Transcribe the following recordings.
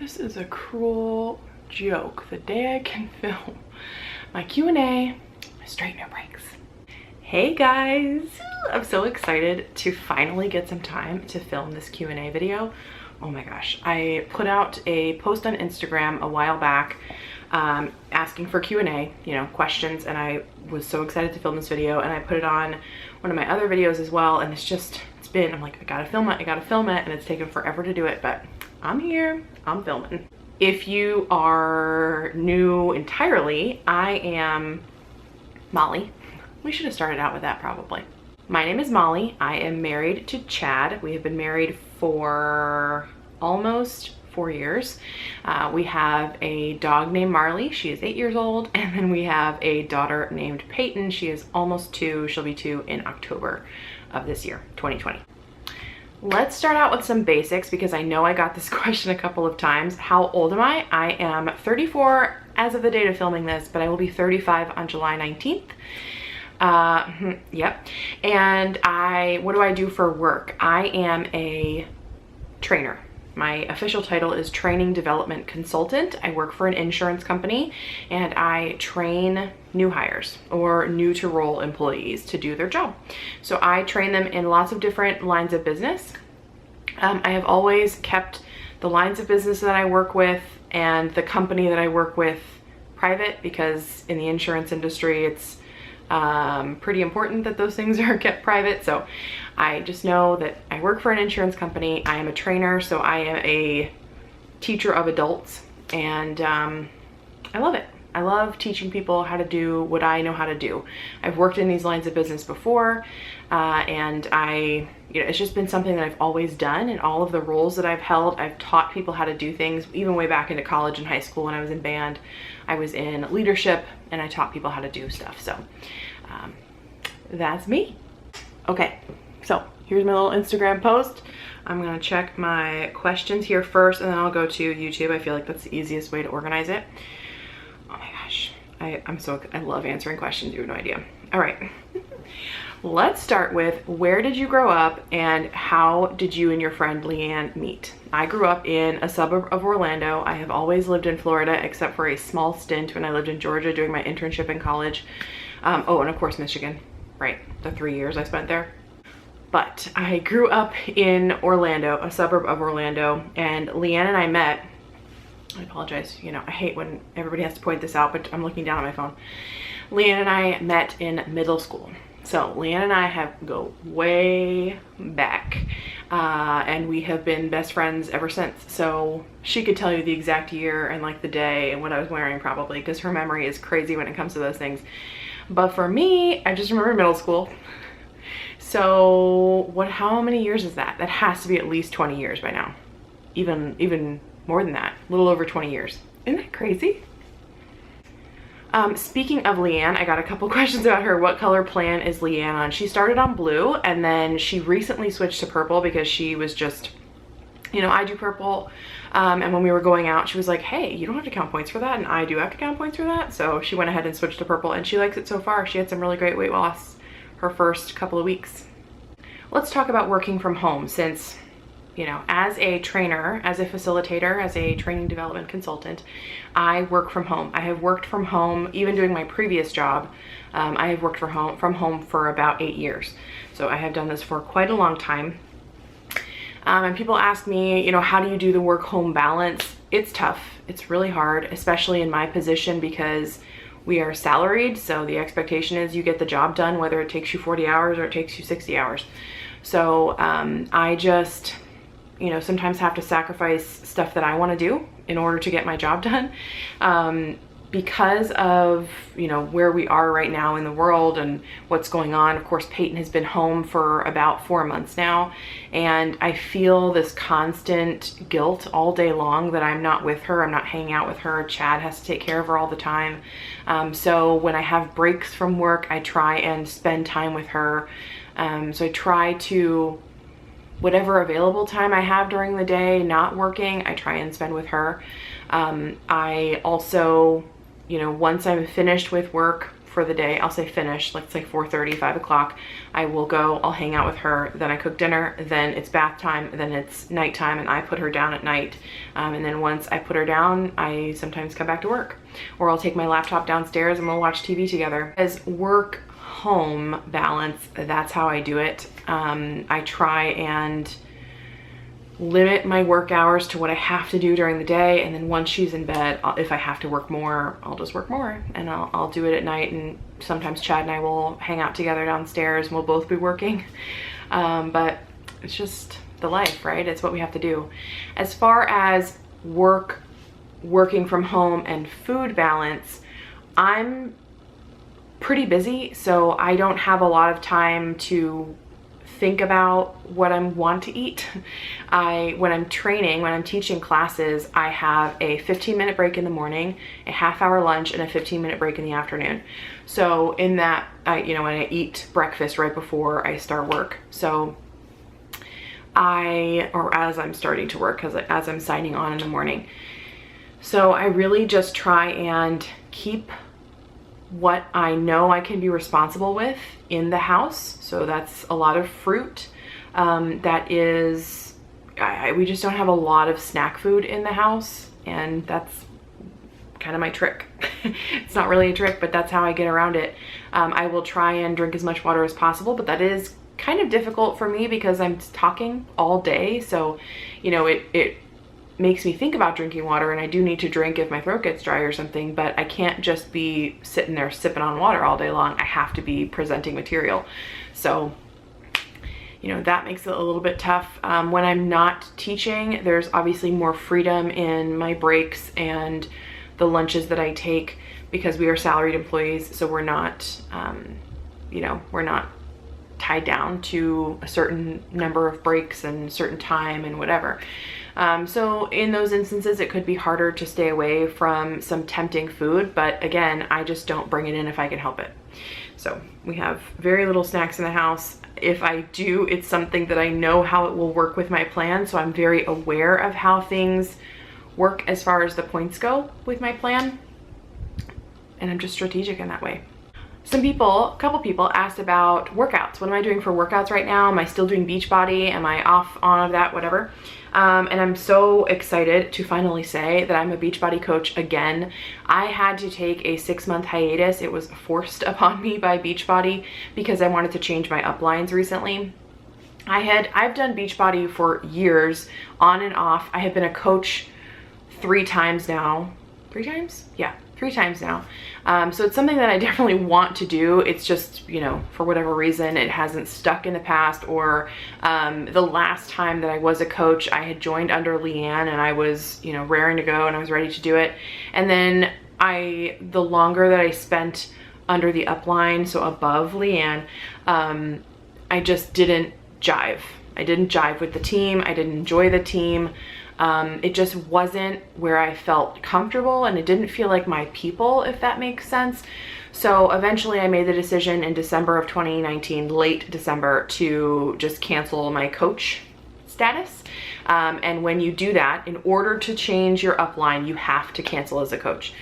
This is a cruel joke. The day I can film my Q&A, my straightener breaks. Hey guys, I'm so excited to finally get some time to film this Q&A video. Oh my gosh, I put out a post on Instagram a while back asking for Q&A, questions, and I was so excited to film this video, and I put it on one of my other videos as well, and I'm like, I gotta film it, and it's taken forever to do it, but I'm here, I'm filming. If you are new entirely, I am Molly. We should have started out with that probably. My name is Molly. I am married to Chad. We have been married for almost 4 years. We have a dog named Marley. She is 8 years old. And then we have a daughter named Peyton. She is almost 2. She'll be 2 in October of this year, 2020. Let's start out with some basics because I know I got this question a couple of times. How old am I? I am 34 as of the date of filming this, but I will be 35 on July 19th. Yep. And what do I do for work? I am a trainer. My official title is Training Development Consultant. I work for an insurance company and I train new hires or new to role employees to do their job. So I train them in lots of different lines of business. I have always kept the lines of business that I work with and the company that I work with private because in the insurance industry, it's pretty important that those things are kept private. So I just know that I work for an insurance company. I am a trainer, so I am a teacher of adults, and I love it. I love teaching people how to do what I know how to do. I've worked in these lines of business before, and it's just been something that I've always done. In all of the roles that I've held, I've taught people how to do things, even way back into college and high school when I was in band. I was in leadership and I taught people how to do stuff. So that's me. Okay, so here's my little Instagram post. I'm gonna check my questions here first and then I'll go to YouTube. I feel like that's the easiest way to organize it. Oh my gosh, I love answering questions, you have no idea. All right, let's start with where did you grow up and how did you and your friend Leanne meet? I grew up in a suburb of Orlando. I have always lived in Florida except for a small stint when I lived in Georgia doing my internship in college. Oh, and of course Michigan, right? The 3 years I spent there. But I grew up in Orlando, a suburb of Orlando, and Leanne and I met. I apologize, I hate when everybody has to point this out, but I'm looking down at my phone. Leanne and I met in middle school. So Leanne and I go way back, and we have been best friends ever since. So she could tell you the exact year and like the day and what I was wearing probably, because her memory is crazy when it comes to those things. But for me, I just remember middle school. So how many years is that? That has to be at least 20 years by now. Even more than that, a little over 20 years. Isn't that crazy? Speaking of Leanne, I got a couple questions about her. What color plan is Leanne on? She started on blue and then she recently switched to purple because she was just, I do purple. And when we were going out, she was like, hey, you don't have to count points for that. And I do have to count points for that. So she went ahead and switched to purple and she likes it so far. She had some really great weight loss her first couple of weeks. Let's talk about working from home since, as a trainer, as a facilitator, as a training development consultant, I work from home. I have worked from home, even doing my previous job. I have worked from home for about 8 years. So I have done this for quite a long time. And people ask me, how do you do the work-home balance? It's tough. It's really hard, especially in my position because we are salaried. So the expectation is you get the job done, whether it takes you 40 hours or it takes you 60 hours. So I just, sometimes have to sacrifice stuff that I want to do in order to get my job done. Because of, where we are right now in the world and what's going on. Of course, Peyton has been home for about 4 months now, and I feel this constant guilt all day long that I'm not with her, I'm not hanging out with her. Chad has to take care of her all the time. So when I have breaks from work, I try and spend time with her. So I try to, whatever available time I have during the day, not working, I try and spend with her. I also, once I'm finished with work for the day. I'll say finish, let's say 4:30, 5 o'clock. I will go, I'll hang out with her, then I cook dinner, then it's bath time, then it's nighttime, and I put her down at night. And then once I put her down, I sometimes come back to work. Or I'll take my laptop downstairs and we'll watch TV together. As work-home balance, that's how I do it. I try and limit my work hours to what I have to do during the day, and then once she's in bed, if I have to work more, I'll just work more, and I'll do it at night. And sometimes Chad and I will hang out together downstairs and we'll both be working. But it's just the life, right? It's what we have to do. As far as working from home and food balance, I'm pretty busy, so I don't have a lot of time to think about what I want to eat. When I'm teaching classes, I have a 15-minute break in the morning, a half-hour lunch, and a 15-minute break in the afternoon. So in that, when I eat breakfast right before I start work. So as I'm starting to work, as I'm signing on in the morning. So I really just try and keep what I know I can be responsible with in the house. So that's a lot of fruit. We just don't have a lot of snack food in the house, and that's kind of my trick. It's not really a trick, but that's how I get around it. I will try and drink as much water as possible, but that is kind of difficult for me because I'm talking all day. So, it makes me think about drinking water, and I do need to drink if my throat gets dry or something, but I can't just be sitting there sipping on water all day long. I have to be presenting material. So, that makes it a little bit tough. When I'm not teaching, there's obviously more freedom in my breaks and the lunches that I take, because we are salaried employees, so we're not, we're not tied down to a certain number of breaks and certain time and whatever. So in those instances, it could be harder to stay away from some tempting food, but again, I just don't bring it in if I can help it. So we have very little snacks in the house. If I do, it's something that I know how it will work with my plan, so I'm very aware of how things work as far as the points go with my plan, and I'm just strategic in that way. A couple people asked about workouts. What am I doing for workouts right now? Am I still doing Beachbody? Am I off on of that? Whatever. And I'm so excited to finally say that I'm a Beachbody coach again. I had to take a 6-month hiatus. It was forced upon me by Beachbody because I wanted to change my uplines recently. I've done Beachbody for years, on and off. I have been a coach 3 times now. 3 times? Yeah. 3 times now. So it's something that I definitely want to do. It's just, for whatever reason, it hasn't stuck in the past, or the last time that I was a coach, I had joined under Leanne and I was, raring to go and I was ready to do it. And then the longer that I spent under the upline, so above Leanne, I just didn't jive. I didn't jive with the team. I didn't enjoy the team. It just wasn't where I felt comfortable, and it didn't feel like my people, if that makes sense. So eventually I made the decision in December of 2019, late December, to just cancel my coach status. And when you do that, in order to change your upline, you have to cancel as a coach.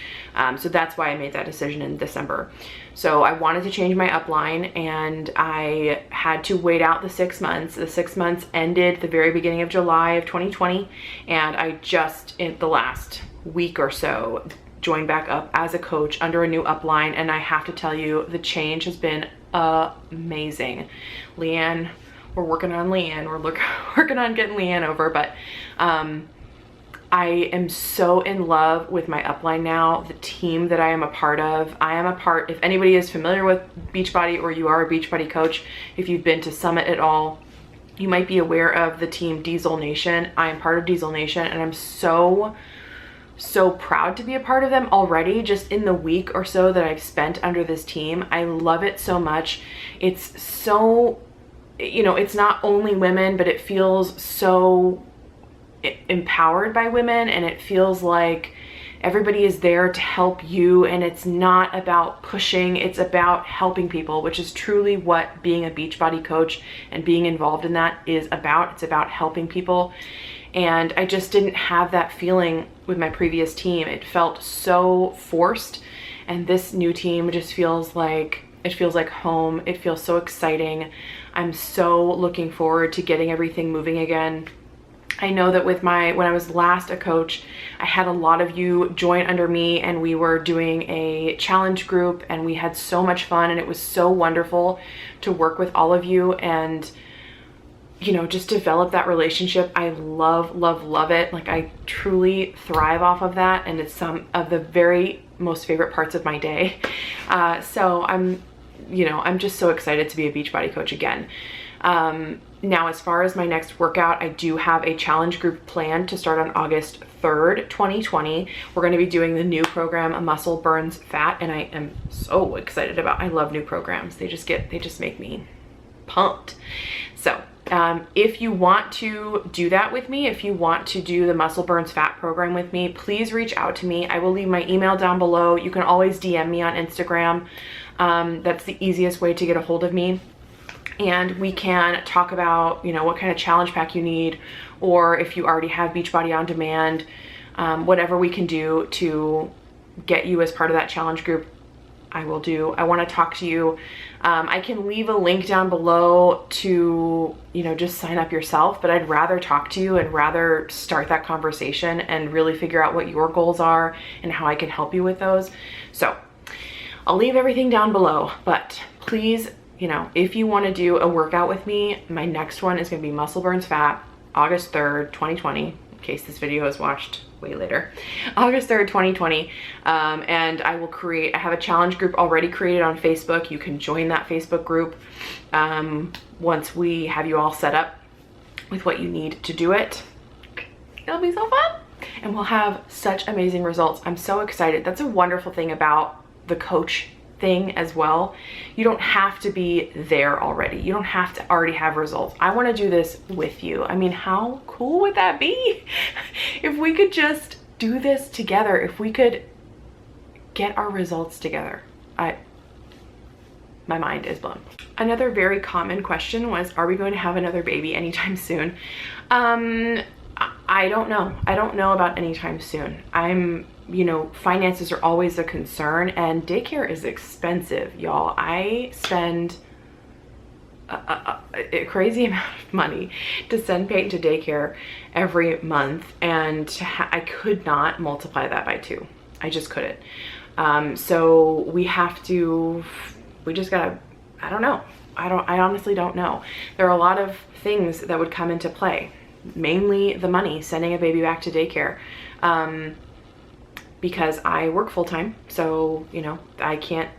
So that's why I made that decision in December. So I wanted to change my upline, and I had to wait out the 6 months. The 6 months ended the very beginning of July of 2020, and I just, in the last week or so, joined back up as a coach under a new upline, and I have to tell you, the change has been amazing. Leanne, we're working on Leanne. We're working on getting Leanne over, but I am so in love with my upline now, the team that I am a part of. If anybody is familiar with Beachbody, or you are a Beachbody coach, if you've been to Summit at all, you might be aware of the team Diesel Nation. I am part of Diesel Nation, and I'm so proud to be a part of them already, just in the week or so that I've spent under this team. I love it so much. It's so, it's not only women, but it feels so empowered by women, and it feels like everybody is there to help you, and it's not about pushing, it's about helping people, which is truly what being a Beachbody coach and being involved in that is about. It's about helping people, and I just didn't have that feeling with my previous team. It felt so forced, and this new team just feels like home. It feels so exciting. I'm so looking forward to getting everything moving again. I know that when I was last a coach, I had a lot of you join under me, and we were doing a challenge group, and we had so much fun, and it was so wonderful to work with all of you and, you know, just develop that relationship. I love, love, love it. Like, I truly thrive off of that, and it's some of the very most favorite parts of my day. So I'm just so excited to be a Beachbody coach again. Now, as far as my next workout, I do have a challenge group planned to start on August 3rd, 2020. We're going to be doing the new program, Muscle Burns Fat, and I am so excited I love new programs. They just make me pumped. So, if you want to do that with me, if you want to do the Muscle Burns Fat program with me, please reach out to me. I will leave my email down below. You can always DM me on Instagram. That's the easiest way to get a hold of me. And we can talk about, you know, what kind of challenge pack you need, or if you already have Beachbody On Demand, whatever we can do to get you as part of that challenge group, I will do. I want to talk to you. I can leave a link down below to, you know, just sign up yourself, but I'd rather talk to you and rather start that conversation and really figure out what your goals are and how I can help you with those. So I'll leave everything down below, but please, you know, if you want to do a workout with me, my next one is going to be Muscle Burns Fat, August 3rd, 2020, in case this video is watched way later, August 3rd, 2020. And I have a challenge group already created on Facebook. You can join that Facebook group once we have you all set up with what you need to do it. It'll be so fun, and we'll have such amazing results. I'm so excited. That's a wonderful thing about the coach thing as well. You don't have to be there already. You don't have to already have results. I want to do this with you. I mean, how cool would that be if we could just do this together, if we could get our results together? My mind is blown. Another very common question was, are we going to have another baby anytime soon? I don't know. I don't know about anytime soon. You know, finances are always a concern, and daycare is expensive, y'all. I spend a crazy amount of money to send Peyton to daycare every month, and I could not multiply that by 2. I just couldn't. So we just gotta, I don't know. I honestly don't know. There are a lot of things that would come into play, mainly the money, sending a baby back to daycare. Because I work full-time, so, you know, I can't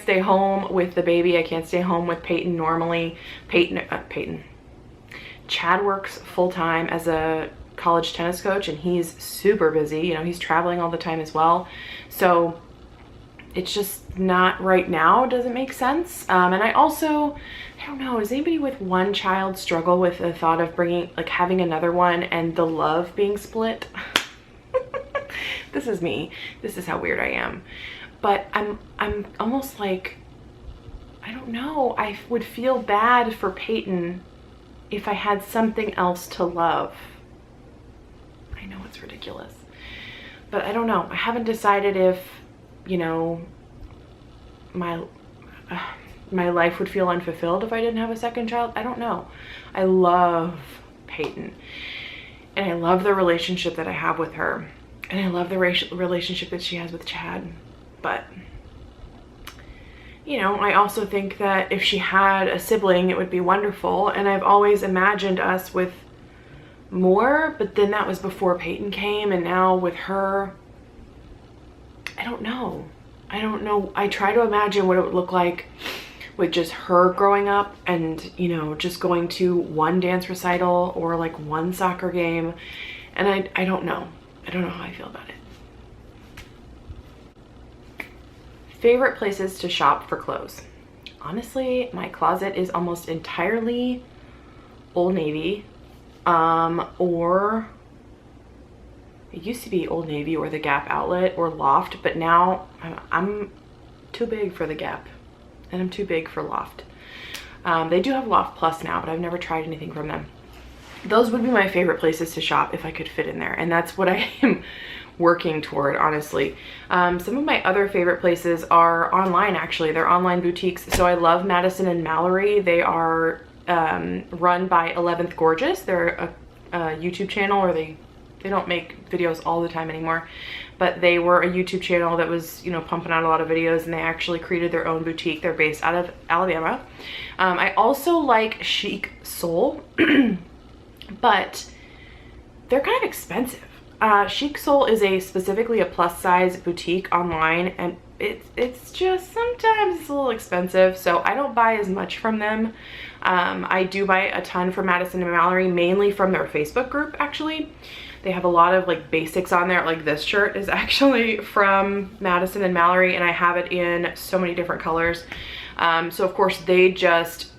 stay home with the baby. I can't stay home with Peyton normally. Chad works full-time as a college tennis coach, and he's super busy. You know, he's traveling all the time as well. So it's just not right now. Doesn't make sense. And I don't know, does anybody with one child struggle with the thought of having another one and the love being split? This is me. This is how weird I am. But I'm almost like, I don't know, I would feel bad for Peyton if I had something else to love. I know it's ridiculous, but I don't know. I haven't decided if, you know, my life would feel unfulfilled if I didn't have a second child. I don't know. I love Peyton, and I love the relationship that I have with her. And I love the relationship that she has with Chad. But, you know, I also think that if she had a sibling, it would be wonderful. And I've always imagined us with more, but then that was before Peyton came, and now with her, I don't know. I try to imagine what it would look like with just her growing up and, you know, just going to one dance recital or like one soccer game. And I don't know. I don't know how I feel about it. Favorite places to shop for clothes. Honestly, my closet is almost entirely Old Navy, or it used to be Old Navy or the Gap outlet or Loft, but now I'm too big for the Gap and I'm too big for Loft. They do have Loft Plus now, but I've never tried anything from them. Those would be my favorite places to shop if I could fit in there. And that's what I am working toward, honestly. Some of my other favorite places are online, actually. They're online boutiques. So I love Madison and Mallory. They are run by 11th Gorgeous. They're a YouTube channel, or they don't make videos all the time anymore, but they were a YouTube channel that was, you know, pumping out a lot of videos, and they actually created their own boutique. They're based out of Alabama. I also like Chic Soul, but they're kind of expensive. Chic Soul is specifically a plus size boutique online, and it's just sometimes it's a little expensive, so I don't buy as much from them. I do buy a ton from Madison and Mallory, mainly from their Facebook group, actually. They have a lot of like basics on there. Like this shirt is actually from Madison and Mallory, and I have it in so many different colors. So of course they just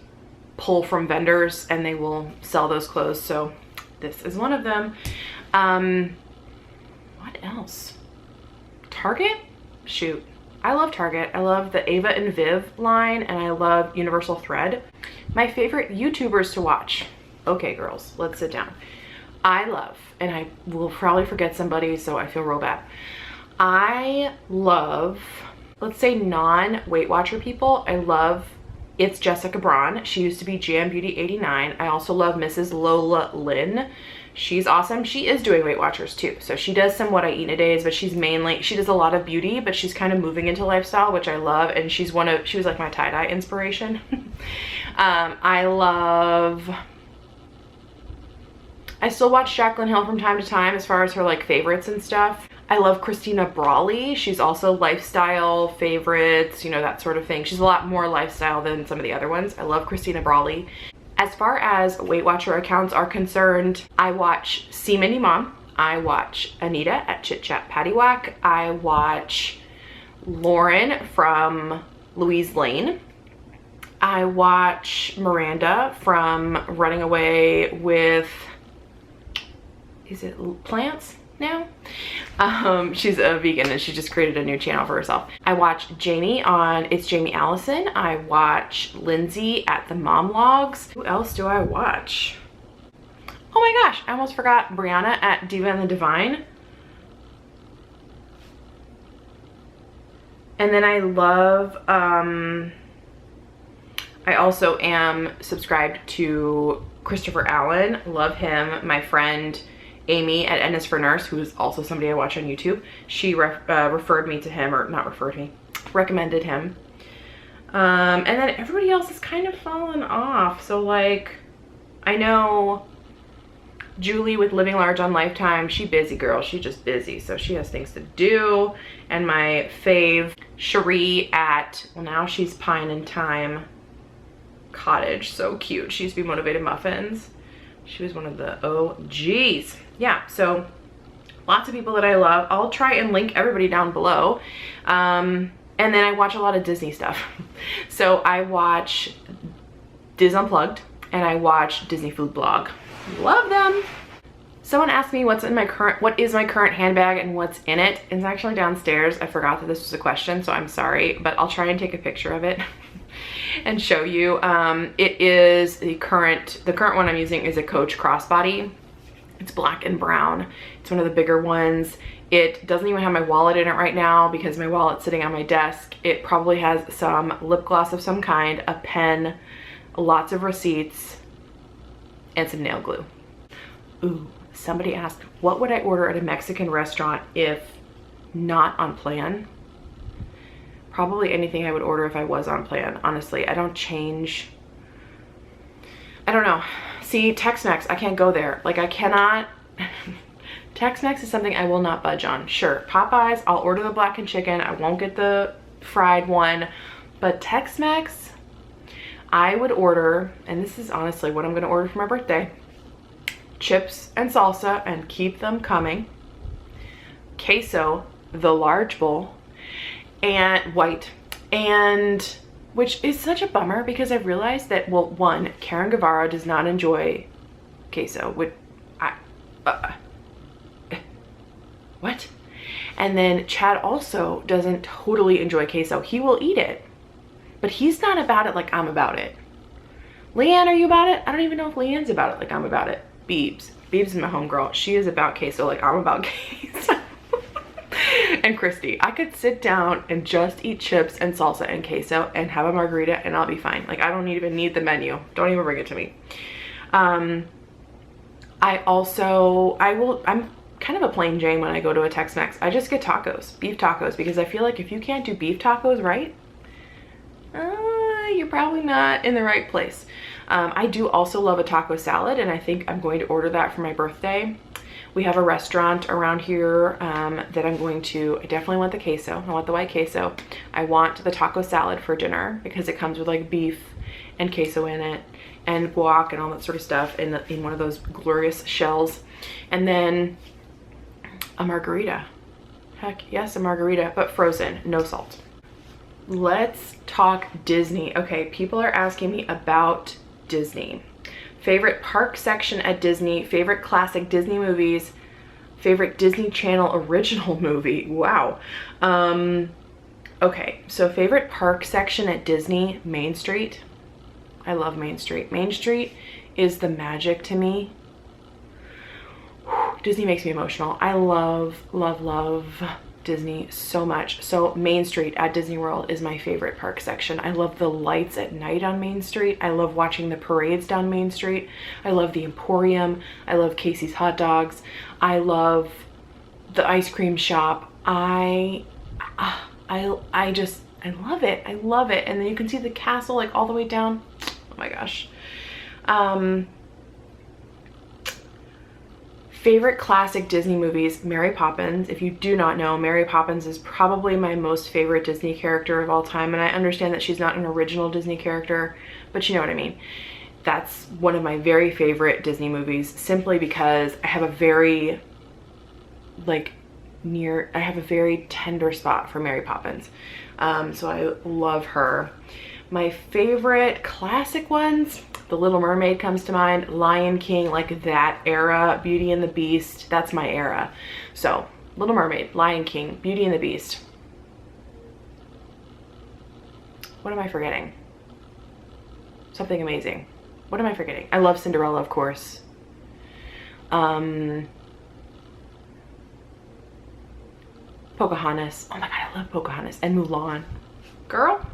pull from vendors and they will sell those clothes. So this is one of them. What else? Target? Shoot. I love Target. I love the Ava and Viv line, and I love Universal Thread. My favorite YouTubers to watch. Okay, girls, let's sit down. I love, and I will probably forget somebody, so I feel real bad. I love, let's say non-Weight Watcher people. I love It's Jessica Braun. She used to be Jam Beauty 89. I also love Mrs. Lola Lynn. She's awesome. She is doing Weight Watchers too. So she does some What I Eat in a Days, but she does a lot of beauty, but she's kind of moving into lifestyle, which I love. And she was like my tie-dye inspiration. I still watch Jaclyn Hill from time to time as far as her like favorites and stuff. I love Christina Brawley. She's also lifestyle favorites, you know, that sort of thing. She's a lot more lifestyle than some of the other ones. I love Christina Brawley. As far as Weight Watcher accounts are concerned, I watch See Mindy Mom. I watch Anita at Chit Chat Paddywhack. I watch Lauren from Louise Lane. I watch Miranda from Running Away with, is it Plants now? She's a vegan and she just created a new channel for herself. I watch Jamie on It's Jamie Allison. I watch Lindsay at the Mom Logs. Who else do I watch? Oh my gosh, I almost forgot Brianna at Diva and the Divine. And then I love, I also am subscribed to Christopher Allen. Love him. My friend Amy at Ennis for Nurse, who is also somebody I watch on YouTube, she referred me to him, or not referred me, recommended him. And then everybody else has kind of fallen off. So like, I know Julie with Living Large on Lifetime, she busy girl, she just busy, so she has things to do. And my fave, Cherie at, well now she's Pine and Time Cottage, so cute. She used to be Motivated Muffins. She was one of the OGs. Yeah, so lots of people that I love. I'll try and link everybody down below. And then I watch a lot of Disney stuff. So I watch Diz Unplugged and I watch Disney Food Blog. Love them. Someone asked me what is my current handbag and what's in it. It's actually downstairs. I forgot that this was a question, so I'm sorry, but I'll try and take a picture of it and show you. It is the current one I'm using is a Coach crossbody. It's black and brown. It's one of the bigger ones. It doesn't even have my wallet in it right now because my wallet's sitting on my desk. It probably has some lip gloss of some kind, a pen, lots of receipts, and some nail glue. Ooh, somebody asked, what would I order at a Mexican restaurant if not on plan? Probably anything I would order if I was on plan, honestly. I don't change. I don't know. See, Tex-Mex, I can't go there. Like, I cannot. Tex-Mex is something I will not budge on. Sure, Popeyes, I'll order the blackened chicken. I won't get the fried one. But Tex-Mex, I would order, and this is honestly what I'm going to order for my birthday, chips and salsa, and keep them coming. Queso, the large bowl, and white, and which is such a bummer because I realized that, well, one, Karen Guevara does not enjoy queso. What? And then Chad also doesn't totally enjoy queso. He will eat it, but he's not about it like I'm about it. Leanne, are you about it? I don't even know if Leanne's about it like I'm about it. Beebs is my homegirl. She is about queso like I'm about queso. and Christy. I could sit down and just eat chips and salsa and queso and have a margarita and I'll be fine. Like, I don't even need the menu. Don't even bring it to me. I'm kind of a plain Jane when I go to a Tex-Mex. I just get tacos, beef tacos, because I feel like if you can't do beef tacos right, you're probably not in the right place. I do also love a taco salad, and I think I'm going to order that for my birthday. We have a restaurant around here that I'm going to, I definitely want the queso. I want the white queso. I want the taco salad for dinner because it comes with like beef and queso in it and guac and all that sort of stuff in one of those glorious shells. And then a margarita. Heck yes, a margarita, but frozen, no salt. Let's talk Disney. Okay, people are asking me about Disney. Favorite park section at Disney, favorite classic Disney movies, favorite Disney Channel original movie. Wow. Okay, so favorite park section at Disney, Main Street. I love Main Street. Main Street is the magic to me. Disney makes me emotional. I love, love, love Disney so much. So Main Street at Disney World is my favorite park section. I love the lights at night on Main Street. I love watching the parades down Main Street. I love the Emporium. I love Casey's hot dogs. I love the ice cream shop. I love it. I love it. And then you can see the castle like all the way down. Oh my gosh. Favorite classic Disney movies, Mary Poppins. If you do not know, Mary Poppins is probably my most favorite Disney character of all time. And I understand that she's not an original Disney character, but you know what I mean. That's one of my very favorite Disney movies, simply because I have a very, I have a very tender spot for Mary Poppins. So I love her. My favorite classic ones, The Little Mermaid comes to mind, Lion King, like that era, Beauty and the Beast, that's my era. So Little Mermaid, Lion King, Beauty and the Beast. What am I forgetting? Something amazing. What am I forgetting? I love Cinderella, of course. Pocahontas. Oh my God, I love Pocahontas. And Mulan. Girl.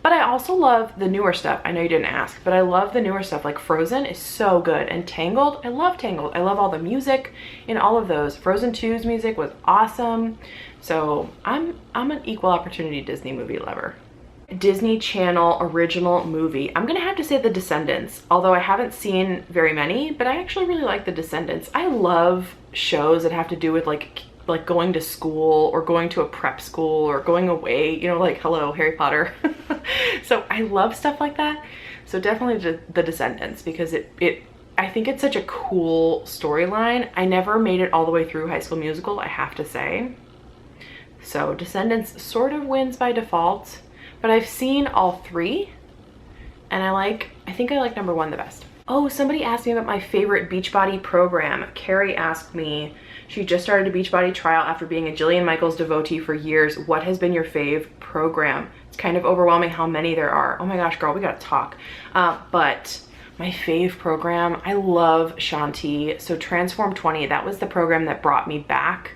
But I also love the newer stuff. I know you didn't ask, but I love the newer stuff. Like Frozen is so good. And Tangled, I love Tangled. I love all the music in all of those. Frozen 2's music was awesome. So I'm an equal opportunity Disney movie lover. Disney Channel original movie. I'm gonna have to say The Descendants, although I haven't seen very many, but I actually really like The Descendants. I love shows that have to do with like going to school or going to a prep school or going away, you know, like hello, Harry Potter. So I love stuff like that. So definitely The Descendants, because I think it's such a cool storyline. I never made it all the way through High School Musical, I have to say. So Descendants sort of wins by default, but I've seen all three and I think I like number one the best. Oh, somebody asked me about my favorite Beachbody program. Carrie asked me, she just started a Beachbody trial after being a Jillian Michaels devotee for years. What has been your fave program? It's kind of overwhelming how many there are. Oh my gosh, girl, we gotta talk. But my fave program, I love Shanti. So Transform 20, that was the program that brought me back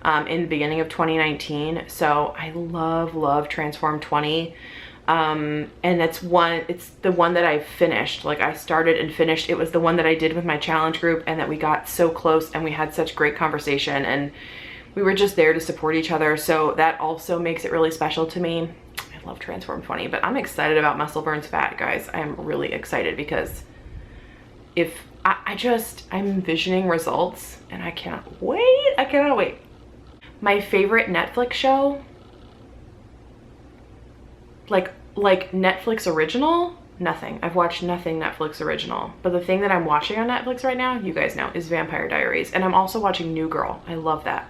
in the beginning of 2019. So I love Transform 20. And it's the one that I finished. Like I started and finished. It was the one that I did with my challenge group and that we got so close and we had such great conversation and we were just there to support each other. So that also makes it really special to me. I love Transform 20, but I'm excited about Muscle Burns Fat, guys. I'm really excited because I'm envisioning results and I cannot wait. I cannot wait. My favorite Netflix show, like Netflix original, nothing. I've watched nothing Netflix original, but the thing that I'm watching on Netflix right now, you guys know, is Vampire Diaries. And I'm also watching New Girl. I love that.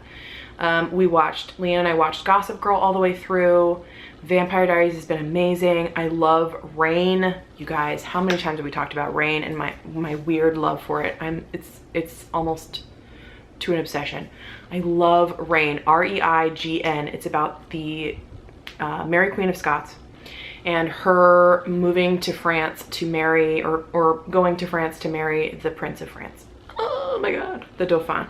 Leanne and I watched Gossip Girl all the way through. Vampire Diaries has been amazing. I love Reign. You guys, how many times have we talked about Reign and my weird love for it? It's almost to an obsession. I love Reign, R-E-I-G-N. It's about the Mary Queen of Scots and her moving to France to marry or going to France to marry the Prince of France. Oh my God, the Dauphin.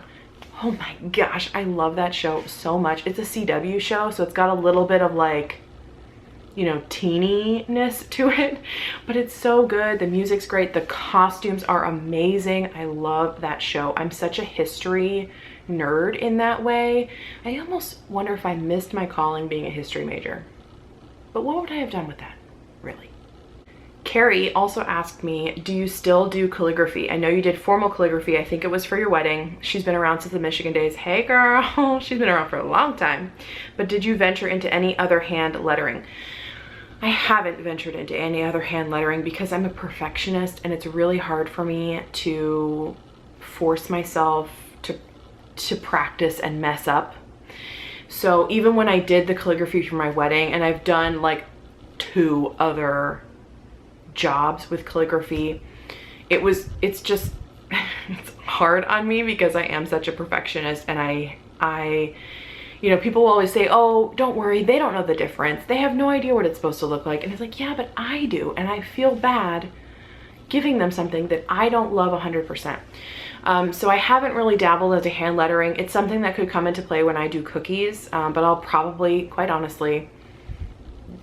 Oh my gosh, I love that show so much. It's a CW show, so it's got a little bit of like, you know, teeniness to it, but it's so good. The music's great. The costumes are amazing. I love that show. I'm such a history nerd in that way. I almost wonder if I missed my calling being a history major. But what would I have done with that, really? Carrie also asked me, do you still do calligraphy? I know you did formal calligraphy. I think it was for your wedding. She's been around since the Michigan days. Hey girl, she's been around for a long time. But did you venture into any other hand lettering? I haven't ventured into any other hand lettering because I'm a perfectionist and it's really hard for me to force myself to practice and mess up. So even when I did the calligraphy for my wedding, and I've done like 2 other jobs with calligraphy, it's just it's hard on me because I am such a perfectionist, and I you know, people will always say, oh, don't worry, they don't know the difference, they have no idea what it's supposed to look like. And it's like, yeah, but I do, and I feel bad giving them something that I don't love 100%. So I haven't really dabbled into hand lettering. It's something that could come into play when I do cookies, but I'll probably, quite honestly,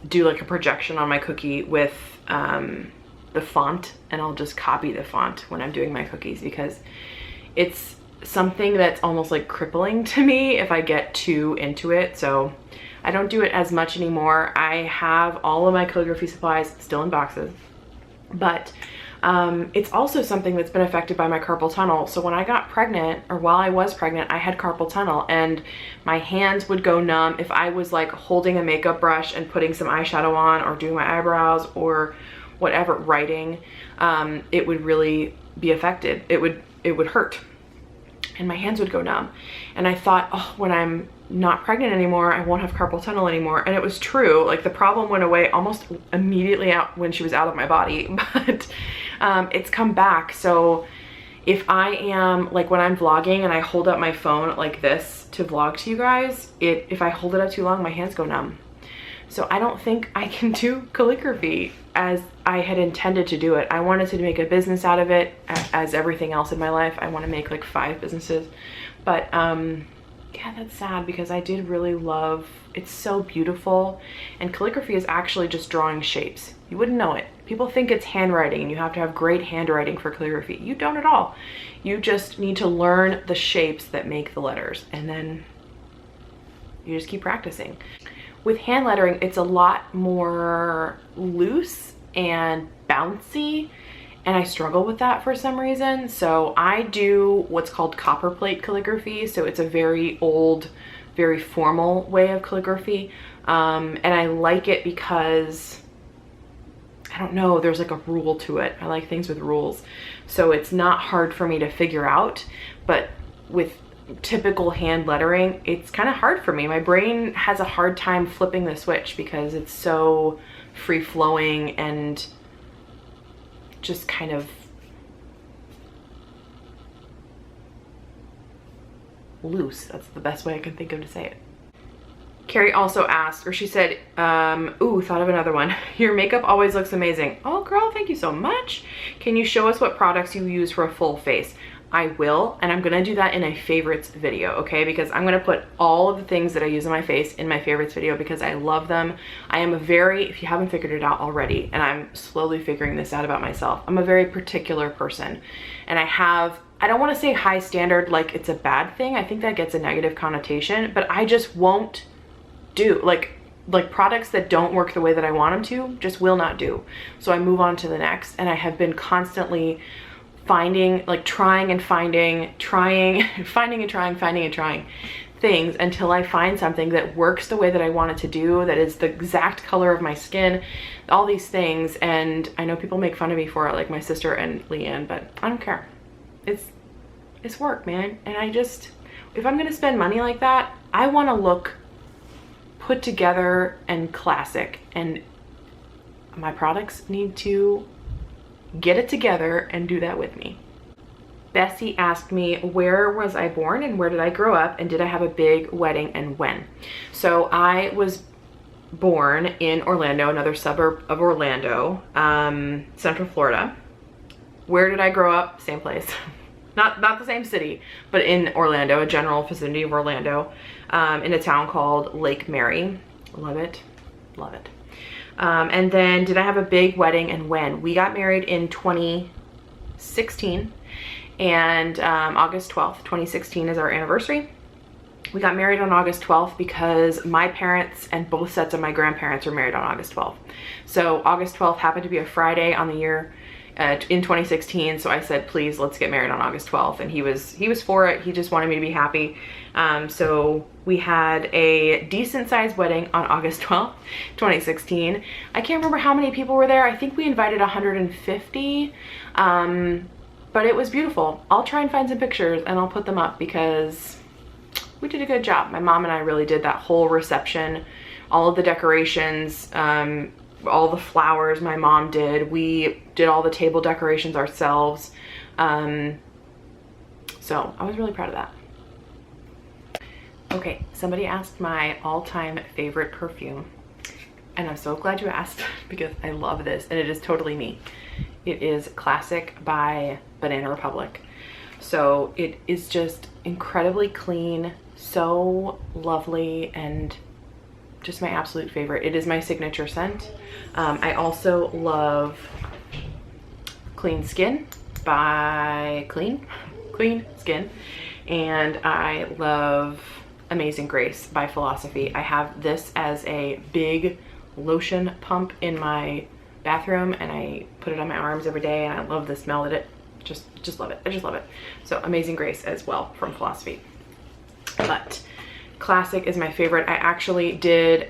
do like a projection on my cookie with the font, and I'll just copy the font when I'm doing my cookies, because it's something that's almost like crippling to me if I get too into it. So I don't do it as much anymore. I have all of my calligraphy supplies still in boxes, but it's also something that's been affected by my carpal tunnel. So when I got pregnant, or while I was pregnant, I had carpal tunnel, and my hands would go numb if I was like holding a makeup brush and putting some eyeshadow on, or doing my eyebrows, or whatever, writing. It would really be affected. It would hurt, and my hands would go numb. And I thought, oh, when I'm not pregnant anymore, I won't have carpal tunnel anymore. And it was true. Like, the problem went away almost immediately out when she was out of my body, but it's come back. So if I am, like, when I'm vlogging and I hold up my phone like this to vlog to you guys, if I hold it up too long, my hands go numb. So I don't think I can do calligraphy as I had intended to do it. I wanted to make a business out of it, as everything else in my life. I want to make like 5 businesses. But yeah, that's sad, because I did really love, it's so beautiful. And calligraphy is actually just drawing shapes. You wouldn't know it. People think it's handwriting and you have to have great handwriting for calligraphy. You don't at all. You just need to learn the shapes that make the letters, and then you just keep practicing. With hand lettering, it's a lot more loose and bouncy, and I struggle with that for some reason. So I do what's called copperplate calligraphy. So it's a very old, very formal way of calligraphy. And I like it because, I don't know, there's like a rule to it. I like things with rules. So it's not hard for me to figure out, but with typical hand lettering, it's kind of hard for me. My brain has a hard time flipping the switch because it's so free-flowing and just kind of loose. That's the best way I can think of to say it. Carrie also asked, or she said, ooh, thought of another one. Your makeup always looks amazing. Oh girl, thank you so much. Can you show us what products you use for a full face? I will, and I'm gonna do that in a favorites video, okay? Because I'm gonna put all of the things that I use on my face in my favorites video because I love them. I am a very, if you haven't figured it out already, and I'm slowly figuring this out about myself, I'm a very particular person. And I don't wanna say high standard like it's a bad thing. I think that gets a negative connotation, but I just won't do, like products that don't work the way that I want them to, just will not do. So I move on to the next, and I have been constantly finding, like trying and finding, finding and trying things until I find something that works the way that I want it to do, that is the exact color of my skin, all these things. And I know people make fun of me for it, like my sister and Leanne, but I don't care. It's work, man. And I just, if I'm gonna spend money like that, I want to look put together and classic, and my products need to get it together and do that with me. Bessie asked me, where was I born and where did I grow up, and did I have a big wedding and when? So I was born in Orlando, another suburb of Orlando, Central Florida. Where did I grow up? Same place. not the same city, but in Orlando, a general vicinity of Orlando, in a town called Lake Mary. Love it, love it. And then did I have a big wedding and when? We got married in 2016, and August 12th, 2016 is our anniversary. We got married on August 12th because my parents and both sets of my grandparents were married on August 12th. So August 12th happened to be a Friday on the year in 2016. So I said, please, let's get married on August 12th. And he was for it. He just wanted me to be happy. So we had a decent sized wedding on August 12th, 2016. I can't remember how many people were there. I think we invited 150. But it was beautiful. I'll try and find some pictures and I'll put them up because we did a good job. My mom and I really did that whole reception, all of the decorations, all the flowers my mom did. We did all the table decorations ourselves. So I was really proud of that. Okay, somebody asked my all-time favorite perfume, and I'm so glad you asked because I love this and it is totally me. It is Classic by Banana Republic. So it is just incredibly clean, so lovely, and just my absolute favorite. It is my signature scent. I also love Clean Skin by Clean Skin, and I love Amazing Grace by Philosophy. I have this as a big lotion pump in my bathroom and I put it on my arms every day, and I love the smell of it. Just love it. I just love it. So Amazing Grace as well from Philosophy. But Classic is my favorite. I actually did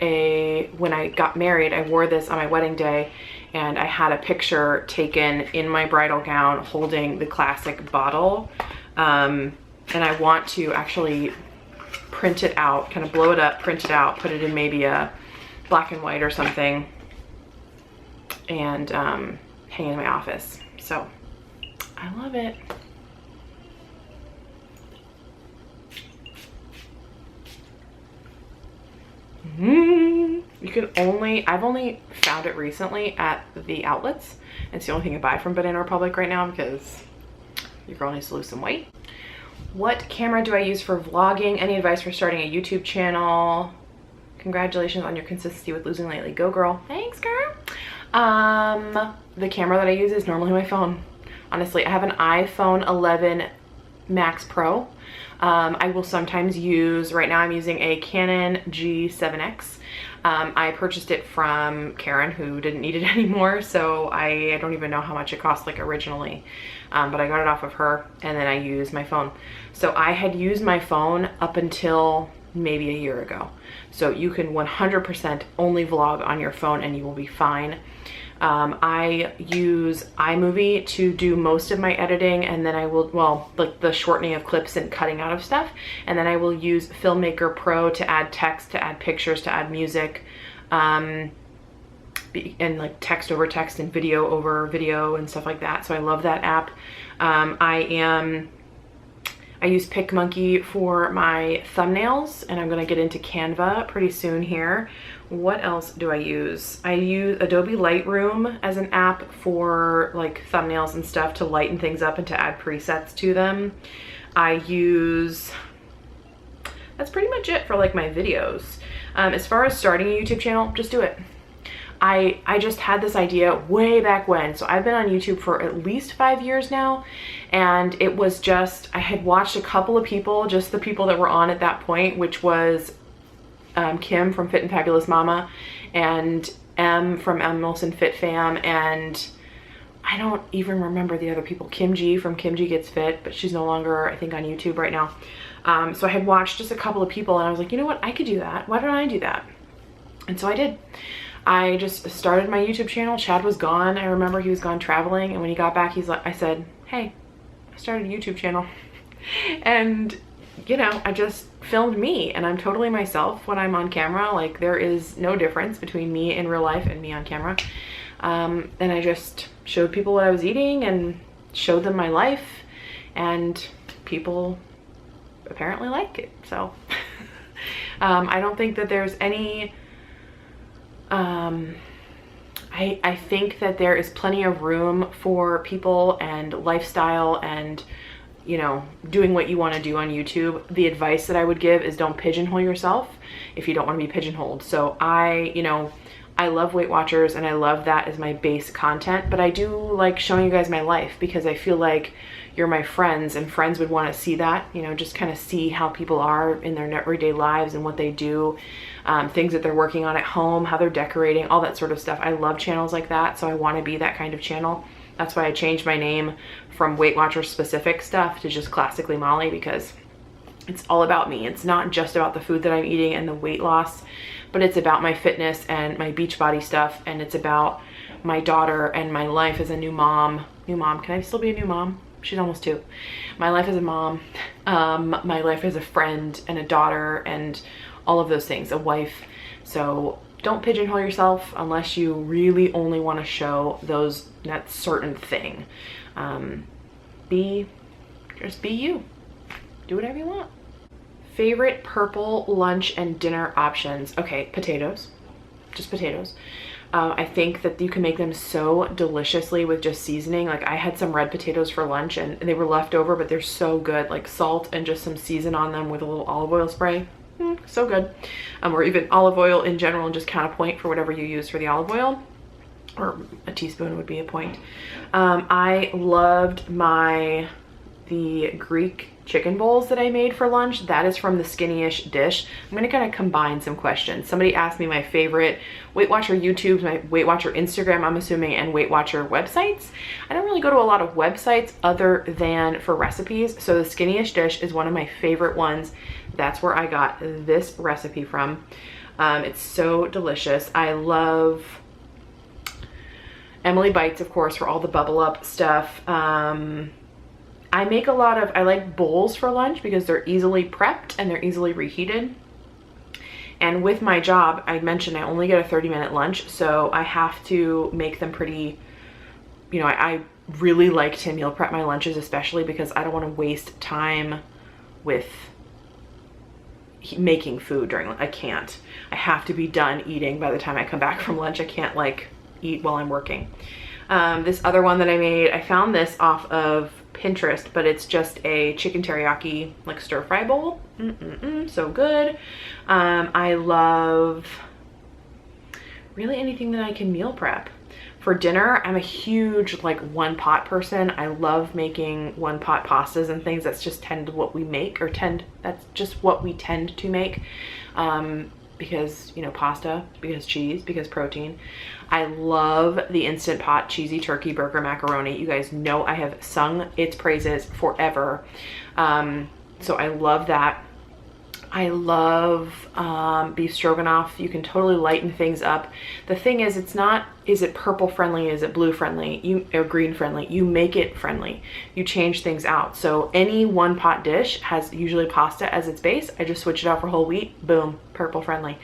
when I got married, I wore this on my wedding day, and I had a picture taken in my bridal gown holding the Classic bottle. And I want to actually print it out, kind of blow it up, print it out, put it in maybe a black and white or something, and hang it in my office. So I love it. I've only found it recently at the outlets. It's the only thing I buy from Banana Republic right now because your girl needs to lose some weight. What camera do I use for vlogging? Any advice for starting a YouTube channel? Congratulations on your consistency with losing lately. Go girl. Thanks, girl. The camera that I use is normally my phone. Honestly, I have an iPhone 11 Max Pro. I will sometimes use, right now I'm using a Canon G7X. I purchased it from Karen, who didn't need it anymore, so I don't even know how much it cost like originally, but I got it off of her, and then I use my phone. So I had used my phone up until maybe a year ago. So you can 100% only vlog on your phone and you will be fine. I use iMovie to do most of my editing, and then I will, well, like the shortening of clips and cutting out of stuff. And then I will use Filmmaker Pro to add text, to add pictures, to add music, and like text over text and video over video and stuff like that. So I love that app. I use PicMonkey for my thumbnails, and I'm gonna get into Canva pretty soon here. What else do I use? I use Adobe Lightroom as an app for like thumbnails and stuff, to lighten things up and to add presets to them. That's pretty much it for like my videos. As far as starting a YouTube channel, just do it. I just had this idea way back when. So I've been on YouTube for at least 5 years now. And it was just, I had watched a couple of people, just the people that were on at that point, which was Kim from Fit and Fabulous Mama and M from M. Wilson Fit Fam, and I don't even remember the other people. Kim G from Kim G Gets Fit, but she's no longer, I think, on YouTube right now. So I had watched just a couple of people and I was like, you know what, I could do that. Why don't I do that? And so I did. I just started my YouTube channel. Chad was gone. I remember he was gone traveling, and when he got back, I said, hey, I started a YouTube channel. And you know, I just filmed me, and I'm totally myself when I'm on camera. Like, there is no difference between me in real life and me on camera. And I just showed people what I was eating and showed them my life, and people apparently like it. So I don't think that there's any I think that there is plenty of room for people and lifestyle and you know, doing what you want to do on YouTube, the advice that I would give is don't pigeonhole yourself if you don't want to be pigeonholed. So you know, I love Weight Watchers and I love that as my base content, but I do like showing you guys my life because I feel like you're my friends and friends would want to see that, you know, just kind of see how people are in their everyday lives and what they do, things that they're working on at home, how they're decorating, all that sort of stuff. I love channels like that, so I want to be that kind of channel. That's why I changed my name from Weight Watcher specific stuff to just Classically Molly, because it's all about me. It's not just about the food that I'm eating and the weight loss, but it's about my fitness and my Beachbody stuff, and it's about my daughter and my life as a new mom. Can I still be a new mom? She's almost 2. My life as a mom, my life as a friend and a daughter and all of those things, a wife. So don't pigeonhole yourself unless you really only want to show that certain thing. Just be you. Do whatever you want. Favorite purple lunch and dinner options. Okay, potatoes. Just potatoes. I think that you can make them so deliciously with just seasoning. Like I had some red potatoes for lunch and they were left over, but they're so good. Like salt and just some season on them with a little olive oil spray. So good. Or even olive oil in general, and just count a point for whatever you use for the olive oil, or a teaspoon would be a point. I loved the Greek chicken bowls that I made for lunch. That is from the Skinny-ish dish. I'm gonna kind of combine some questions. Somebody asked me my favorite Weight Watcher YouTubes, my Weight Watcher Instagram, I'm assuming, and Weight Watcher websites. I don't really go to a lot of websites other than for recipes. So the Skinny-ish dish is one of my favorite ones. That's where I got this recipe from. It's so delicious. I love Emily Bites, of course, for all the bubble up stuff. I like bowls for lunch because they're easily prepped and they're easily reheated. And with my job, I mentioned I only get a 30-minute lunch, so I have to make them pretty, you know, I really like to meal prep my lunches, especially because I don't want to waste time with making food during, I can't. I have to be done eating by the time I come back from lunch. I can't like eat while I'm working. This other one that I made, I found this off of Pinterest, but it's just a chicken teriyaki like stir fry bowl. So good. I love really anything that I can meal prep. For dinner, I'm a huge like one pot person. I love making one pot pastas and things. That's just what we make, that's just what we tend to make. Because, you know, pasta, because cheese, because protein. I love the Instant Pot cheesy turkey burger macaroni. You guys know I have sung its praises forever. So I love that. I love beef stroganoff. You can totally lighten things up. The thing is, it's not, is it purple friendly? Is it blue friendly? Or green friendly? You make it friendly. You change things out. So any one pot dish has usually pasta as its base. I just switch it out for whole wheat. Boom, purple friendly.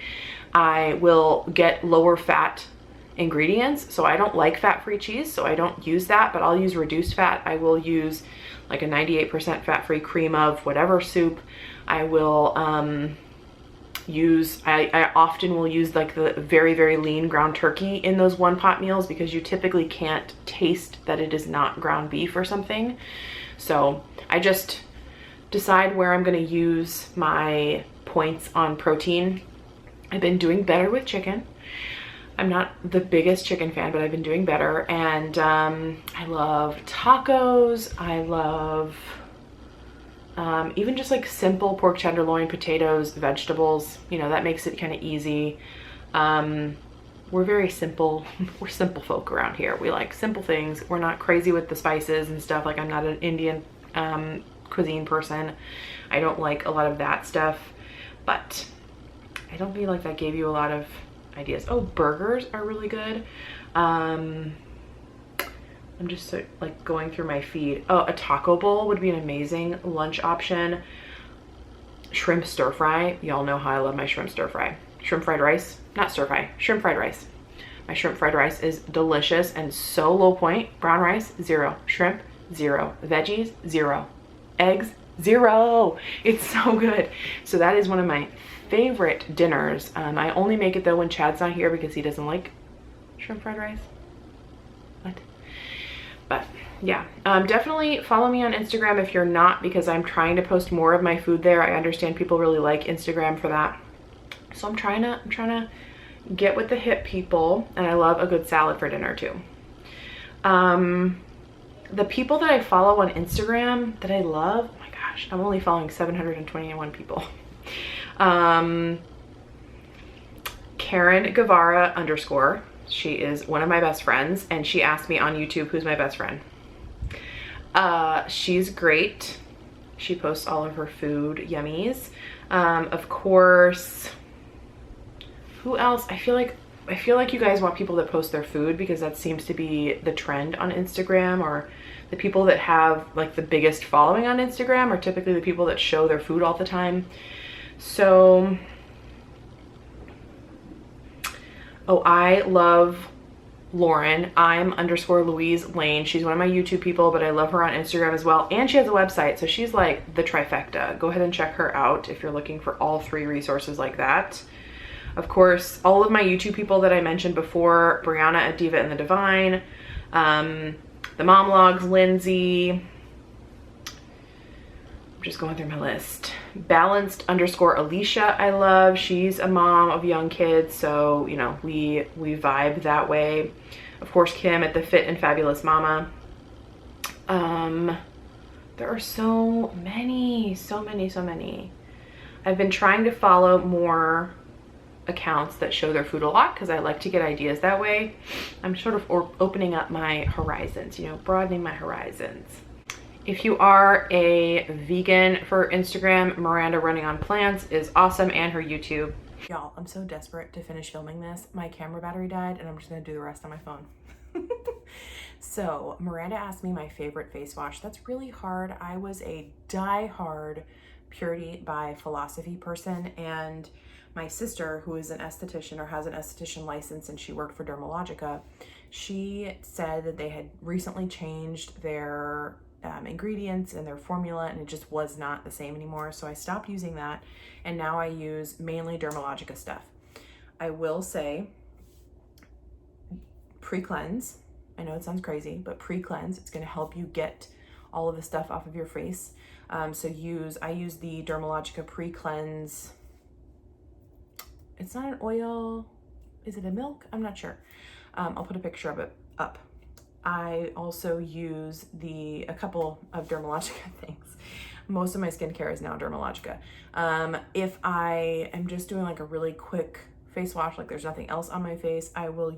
I will get lower fat ingredients. So I don't like fat-free cheese, so I don't use that, but I'll use reduced fat. I will use like a 98% fat-free cream of whatever soup. I will I often will use like the very, very lean ground turkey in those one pot meals because you typically can't taste that it is not ground beef or something. So I just decide where I'm gonna use my points on protein. I've been doing better with chicken. I'm not the biggest chicken fan, but I've been doing better. And I love tacos. I love even just like simple pork tenderloin, potatoes, vegetables, you know, that makes it kind of easy. We're very simple. We're simple folk around here. We like simple things. We're not crazy with the spices and stuff. Like I'm not an Indian cuisine person. I don't like a lot of that stuff, but I don't feel like that gave you a lot of ideas. Oh, burgers are really good. I'm just like going through my feed. Oh, a taco bowl would be an amazing lunch option. Shrimp stir fry. Y'all know how I love my shrimp stir fry. Shrimp fried rice, not stir fry, shrimp fried rice. My shrimp fried rice is delicious and so low point. Brown rice, 0. Shrimp, 0. Veggies, 0. Eggs, 0. It's so good. So that is one of my favorite dinners. I only make it though when Chad's not here because he doesn't like shrimp fried rice. What? But yeah, definitely follow me on Instagram if you're not, because I'm trying to post more of my food there. I understand people really like Instagram for that. So I'm trying to get with the hip people, and I love a good salad for dinner too. The people that I follow on Instagram that I love, oh my gosh, I'm only following 721 people. Karen Guevara _. She is one of my best friends, and she asked me on YouTube who's my best friend. She's great. She posts all of her food yummies. Of course, who else? I feel like you guys want people that post their food, because that seems to be the trend on Instagram, or the people that have like the biggest following on Instagram are typically the people that show their food all the time. So, oh, I love Lauren. I'm _Louise Lane. She's one of my YouTube people, but I love her on Instagram as well. And she has a website, so she's like the trifecta. Go ahead and check her out if you're looking for all 3 resources like that. Of course, all of my YouTube people that I mentioned before, Brianna at Diva and the Divine, the Mom Logs, Lindsay. I'm just going through my list. Balanced _Alicia, I love. She's a mom of young kids, so you know, we vibe that way. Of course, Kim at the Fit and Fabulous Mama. There are so many. I've been trying to follow more accounts that show their food a lot, because I like to get ideas that way. I'm sort of opening up my horizons, you know, broadening my horizons. If you are a vegan for Instagram, Miranda Running on Plants is awesome, and her YouTube. Y'all, I'm so desperate to finish filming this. My camera battery died, and I'm just gonna do the rest on my phone. So Miranda asked me my favorite face wash. That's really hard. I was a die-hard Purity by Philosophy person, and my sister, who is an esthetician or has an esthetician license, and she worked for Dermalogica, she said that they had recently changed their ingredients and their formula, and it just was not the same anymore. So I stopped using that, and now I use mainly Dermalogica stuff. I will say pre-cleanse. I know it sounds crazy, but pre-cleanse, it's going to help you get all of the stuff off of your face. So I use the Dermalogica pre-cleanse. It's not an oil. Is it a milk? I'm not sure. I'll put a picture of it up. I also use a couple of Dermalogica things. Most of my skincare is now Dermalogica. If I am just doing like a really quick face wash, like there's nothing else on my face, I will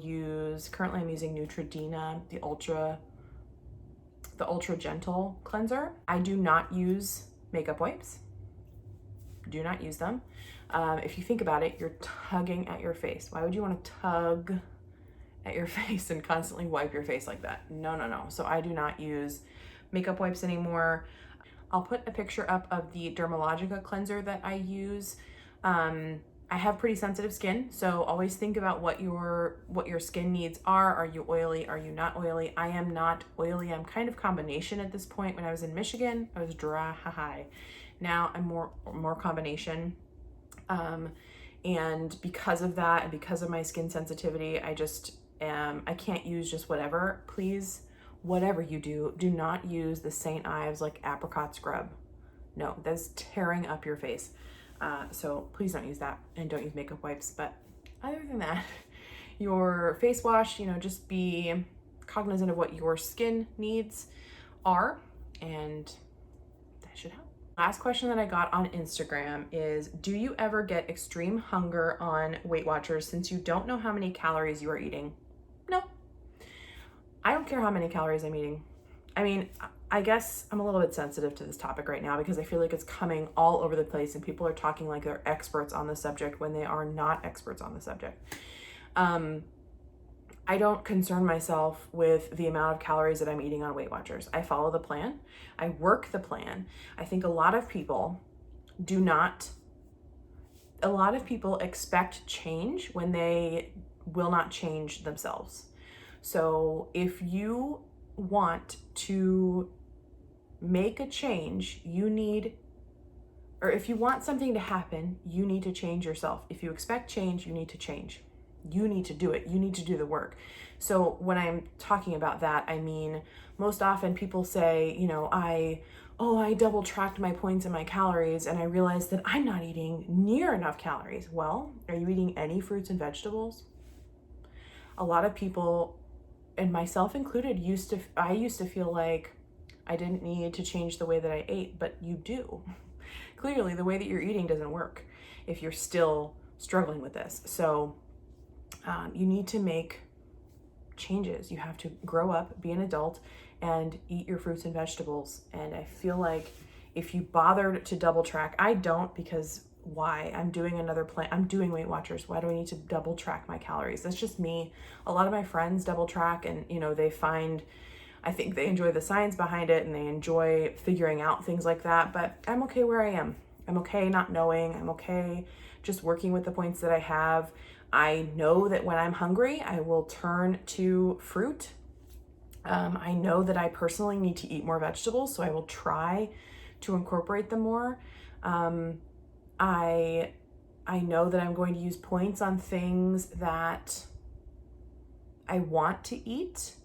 currently I'm using Neutrogena, the Ultra Gentle Cleanser. I do not use makeup wipes. Do not use them. If you think about it, you're tugging at your face. Why would you want to tug at your face and constantly wipe your face like that? No. So I do not use makeup wipes anymore. I'll put a picture up of the Dermalogica cleanser that I use. I have pretty sensitive skin, so always think about what your skin needs are. Are you oily? Are you not oily? I am not oily. I'm kind of combination at this point. When I was in Michigan, I was dry. Now I'm more combination. And because of that, and because of my skin sensitivity, I can't use just whatever. Please, whatever you do not use the St. Ives like apricot scrub. No, that's tearing up your face. So please don't use that, and don't use makeup wipes. But other than that, your face wash, just be cognizant of what your skin needs are, and that should help. Last question that I got on Instagram is, do you ever get extreme hunger on Weight Watchers since you don't know how many calories you are eating? No. I don't care how many calories I'm eating. I mean, I guess I'm a little bit sensitive to this topic right now because I feel like it's coming all over the place and people are talking like they're experts on the subject when they are not experts on the subject. I don't concern myself with the amount of calories that I'm eating on Weight Watchers. I follow the plan. I work the plan. I think a lot of people expect change when they will not change themselves. So if you want to make a change, if you want something to happen, you need to change yourself. If you expect change, you need to change. You need to do it. You need to do the work. So when I'm talking about that, I mean, most often people say, you know, I double tracked my points and my calories and I realized that I'm not eating near enough calories. Well, are you eating any fruits and vegetables? A lot of people, and myself included, I used to feel like I didn't need to change the way that I ate, but you do. Clearly, the way that you're eating doesn't work if you're still struggling with this. So you need to make changes. You have to grow up, be an adult, and eat your fruits and vegetables. And I feel like if you bothered to double track, I don't, because why? I'm doing another plan. I'm doing Weight Watchers. Why do I need to double track my calories? That's just me. A lot of my friends double track and, you know, I think they enjoy the science behind it and they enjoy figuring out things like that. But I'm okay where I am. I'm okay not knowing. I'm okay just working with the points that I have. I know that when I'm hungry, I will turn to fruit. I know that I personally need to eat more vegetables, so I will try to incorporate them more. I know that I'm going to use points on things that I want to eat,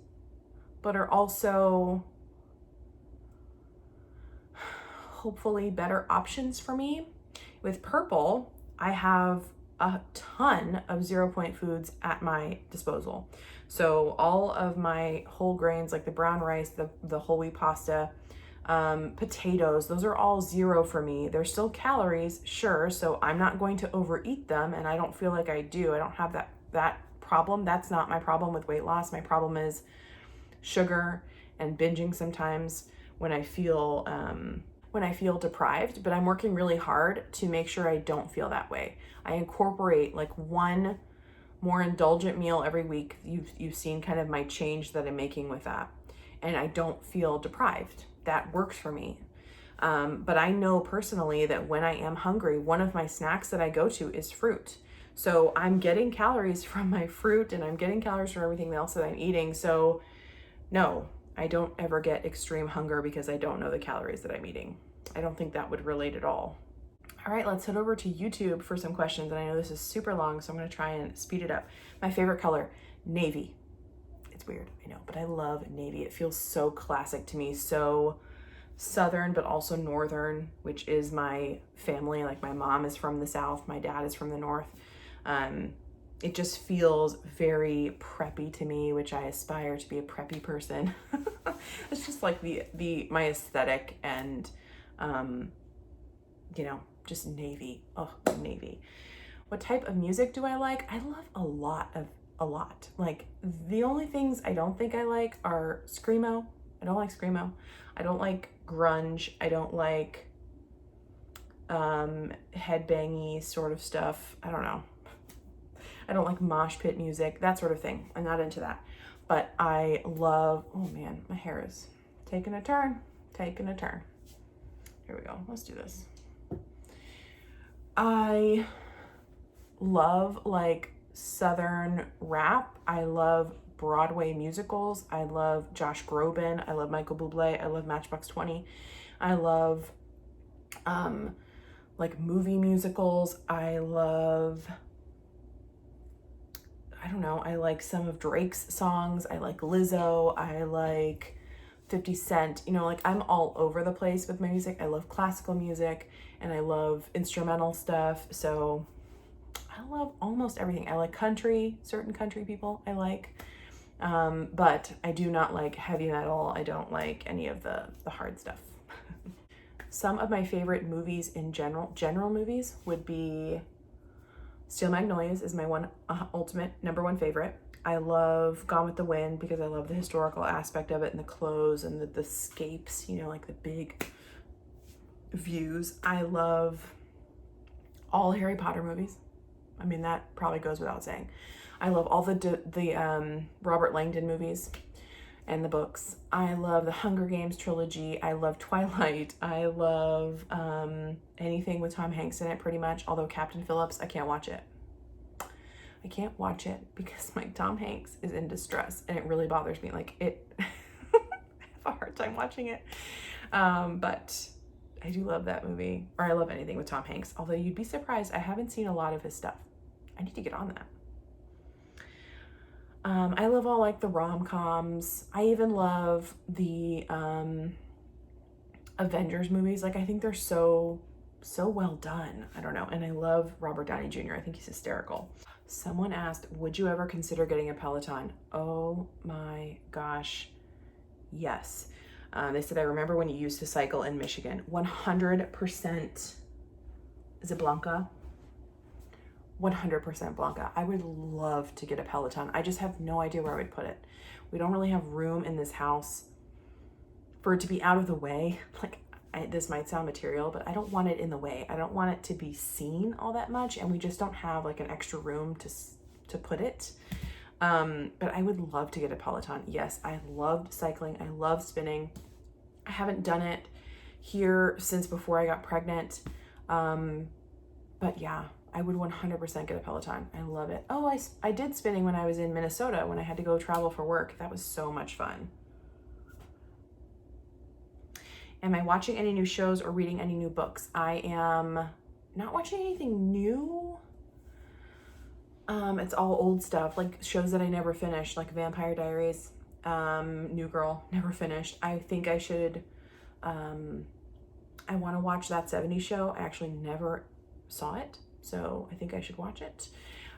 but are also hopefully better options for me. With purple, I have a ton of 0-point foods at my disposal. So all of my whole grains, like the brown rice, the whole wheat pasta, potatoes, those are all 0 for me. They're still calories, sure, so I'm not going to overeat them, and I don't feel like I do. I don't have that problem. That's not my problem with weight loss. My problem is sugar and binging sometimes when I feel deprived, but I'm working really hard to make sure I don't feel that way. I incorporate like one more indulgent meal every week. You've seen kind of my change that I'm making with that, and I don't feel deprived. That works for me. But I know personally that when I am hungry, one of my snacks that I go to is fruit. So I'm getting calories from my fruit and I'm getting calories from everything else that I'm eating. So no, I don't ever get extreme hunger because I don't know the calories that I'm eating. I don't think that would relate at all. All right, let's head over to YouTube for some questions. And I know this is super long, so I'm gonna try and speed it up. My favorite color, navy. It's weird, I know, but I love navy. It feels so classic to me, so Southern, but also Northern, which is my family. Like my mom is from the South, my dad is from the North. It just feels very preppy to me, which I aspire to be a preppy person. It's just like my aesthetic and, you know, just navy. Oh, navy. What type of music do I like? I love a lot. Like the only things I don't think I like are screamo. I don't like screamo. I don't like grunge. I don't like headbangy sort of stuff. I don't know. I don't like mosh pit music, that sort of thing. I'm not into that. But I love, oh man, my hair is taking a turn. Here we go, let's do this. I love like Southern rap. I love Broadway musicals. I love Josh Groban. I love Michael Bublé. I love Matchbox 20. I love like movie musicals. I like some of Drake's songs. I like Lizzo. I like 50 Cent. You know, like I'm all over the place with my music. I love classical music and I love instrumental stuff. So I love almost everything. I like country, certain country people I like. But I do not like heavy metal. I don't like any of the hard stuff. Some of my favorite movies in general movies would be Steel Magnolias is my ultimate number one favorite. I love Gone with the Wind because I love the historical aspect of it and the clothes and the scapes, you know, like the big views. I love all Harry Potter movies. I mean, that probably goes without saying. I love all the Robert Langdon movies and the books. I love the Hunger Games trilogy. I love Twilight. I love anything with Tom Hanks in it pretty much, although Captain Phillips, I can't watch it. I can't watch it because my Tom Hanks is in distress and it really bothers me. Like it, I have a hard time watching it. But I do love that movie, or I love anything with Tom Hanks, although you'd be surprised, I haven't seen a lot of his stuff. I need to get on that. I love all like the rom-coms. I even love the Avengers movies. Like, I think they're so well done. I don't know. And I love Robert Downey Jr. I think he's hysterical. Someone asked, would you ever consider getting a Peloton? Oh my gosh, yes. They said, I remember when you used to cycle in Michigan. 100%. Is it Blanca? 100% Blanca. I would love to get a Peloton. I just have no idea where I would put it. We don't really have room in this house for it to be out of the way. Like, this might sound material, but I don't want it in the way. I don't want it to be seen all that much, and we just don't have like an extra room to put it. But I would love to get a Peloton. Yes, I loved cycling. I love spinning. I haven't done it here since before I got pregnant. But yeah, I would 100% get a Peloton. I love it. Oh, I did spinning when I was in Minnesota when I had to go travel for work. That was so much fun. Am I watching any new shows or reading any new books? I am not watching anything new. It's all old stuff, like shows that I never finished, like Vampire Diaries, New Girl, never finished. I think I should, I want to watch That 70s Show. I actually never saw it, so I think I should watch it.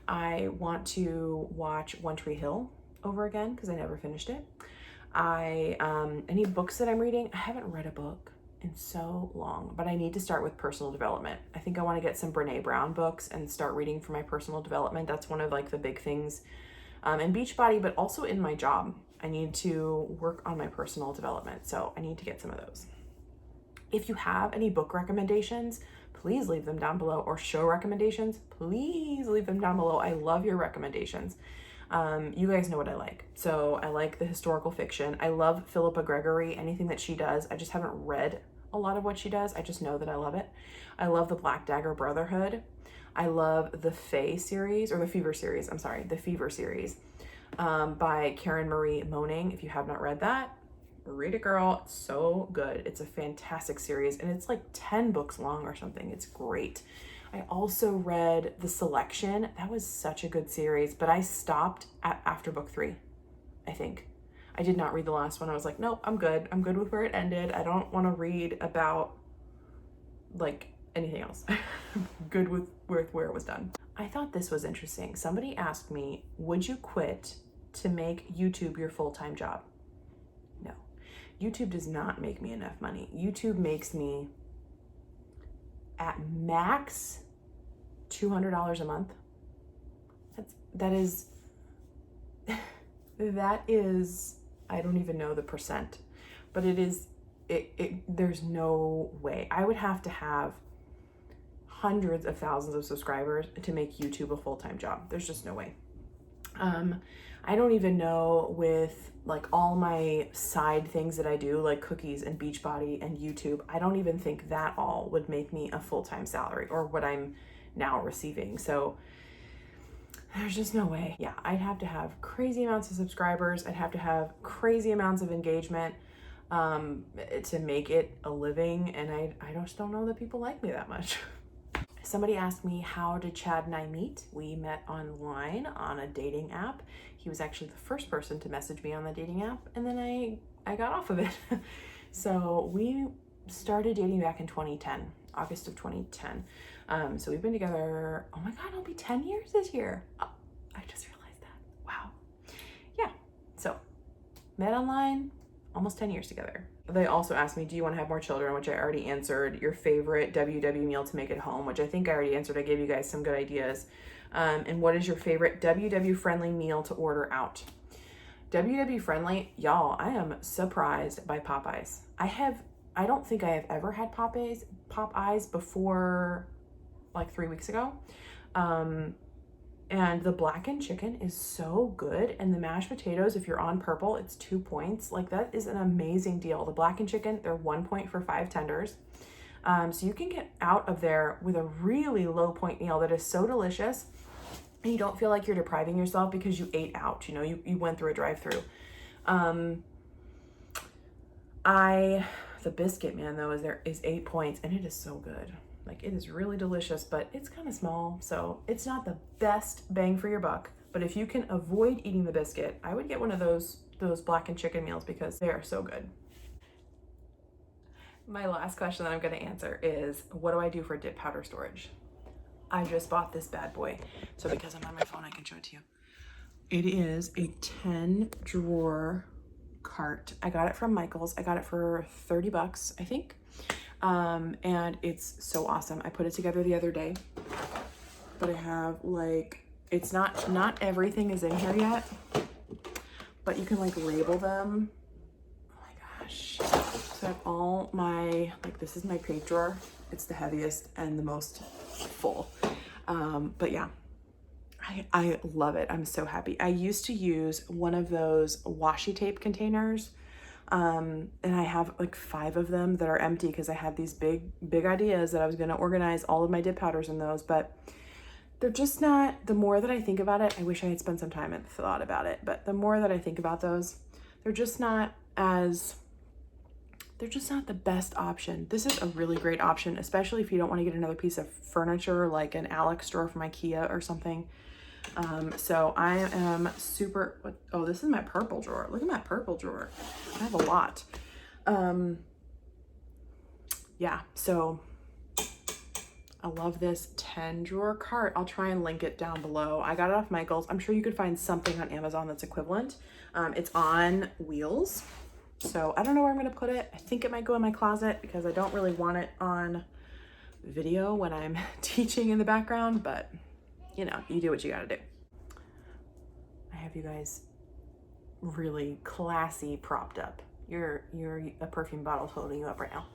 I want to watch One Tree Hill over again because I never finished it. Any books that I'm reading, I haven't read a book in so long, but I need to start with personal development. I think I want to get some Brene Brown books and start reading for my personal development. That's one of like the big things in Beachbody, but also in my job. I need to work on my personal development. So I need to get some of those. If you have any book recommendations, please leave them down below, or show recommendations, please leave them down below. I love your recommendations. You guys know what I like. So I like the historical fiction. I love Philippa Gregory, anything that she does. I just haven't read a lot of what she does. I just know that I love it. I love the Black Dagger Brotherhood. I love the Fae series, or the Fever series. I'm sorry, the Fever series by Karen Marie Moning. If you have not read that, read it, girl. It's so good. It's a fantastic series, and it's like 10 books long or something. It's great. I also read The Selection. That was such a good series, but I stopped after book 3, I think. I did not read the last one. I was like, nope, I'm good. I'm good with where it ended. I don't want to read about like anything else. Good with where it was done. I thought this was interesting. Somebody asked me, would you quit to make YouTube your full-time job? No. YouTube does not make me enough money. YouTube makes me at max $200 a month. That is I don't even know the percent, but there's no way. I would have to have hundreds of thousands of subscribers to make YouTube a full-time job. There's just no way. I don't even know, with like all my side things that I do, like cookies and Beachbody and YouTube, I don't even think that all would make me a full-time salary, or what I'm now receiving. So there's just no way. Yeah, I'd have to have crazy amounts of subscribers. I'd have to have crazy amounts of engagement to make it a living. And I just don't know that people like me that much. Somebody asked me, how did Chad and I meet? We met online on a dating app. He was actually the first person to message me on the dating app, and then I got off of it. So we started dating back in 2010, August of 2010. So we've been together, oh my God, it'll be 10 years this year. Oh, I just realized that. Wow. Yeah, so met online, almost 10 years together. They also asked me, do you want to have more children? Which I already answered. Your favorite WW meal to make at home, which I think I already answered. I gave you guys some good ideas. And what is your favorite WW friendly meal to order out? WW friendly, y'all, I am surprised by Popeyes. I don't think I have ever had Popeyes before like 3 weeks ago. And the blackened chicken is so good. And the mashed potatoes, if you're on Purple, it's 2 points. Like, that is an amazing deal. The blackened chicken, they're 1 point for 5 tenders. So you can get out of there with a really low point meal that is so delicious. And you don't feel like you're depriving yourself because you ate out, you know, you went through a drive-through. The biscuit, man, though, is 8 points, and it is so good. Like, it is really delicious, but it's kind of small, so it's not the best bang for your buck, But if you can avoid eating the biscuit, I would get one of those blackened chicken meals because they are so good. My last question that I'm going to answer is, what do I do for dip powder storage? I just bought this bad boy. So because I'm on my phone, I can show it to you. It is a 10 drawer cart. I got it from Michael's. I got it for 30 bucks, I think. And it's so awesome. I put it together the other day, but I have like, it's not everything is in here yet, but you can like label them. Oh my gosh. So I have all my, like, this is my paint drawer. It's the heaviest and the most full. But yeah, I love it. I'm so happy. I used to use one of those washi tape containers. And I have like 5 of them that are empty because I had these big ideas that I was going to organize all of my dip powders in those, but they're just not, the more that I think about it, I wish I had spent some time and thought about it, but the more that I think about those, they're just not the best option. This is a really great option, especially if you don't want to get another piece of furniture like an Alex drawer from IKEA or something. So I am super, oh, this is my purple drawer. Look at my purple drawer. I have a lot. Yeah, so I love this 10 drawer cart. I'll try and link it down below. I got it off Michael's. I'm sure you could find something on Amazon that's equivalent. It's on wheels. So I don't know where I'm going to put it. I think it might go in my closet because I don't really want it on video when I'm teaching in the background, but you know, you do what you got to do. I have you guys really classy propped up. You're a perfume bottle holding you up right now.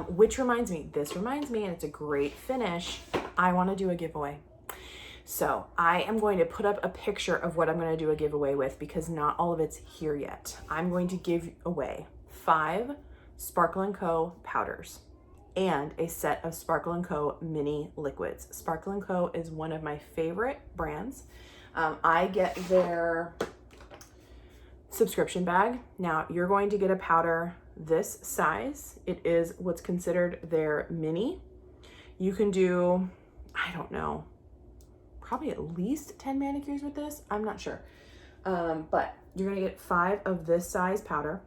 Which reminds me, this reminds me, and it's a great finish. I want to do a giveaway. So I am going to put up a picture of what I'm going to do a giveaway with because not all of it's here yet. I'm going to give away 5 Sparkle & Co. powders and a set of Sparkle & Co. mini liquids. Sparkle & Co. is one of my favorite brands. I get their subscription bag. Now you're going to get a powder this size. It is what's considered their mini. You can do, I don't know, probably at least 10 manicures with this. I'm not sure. But you're gonna get 5 of this size powder,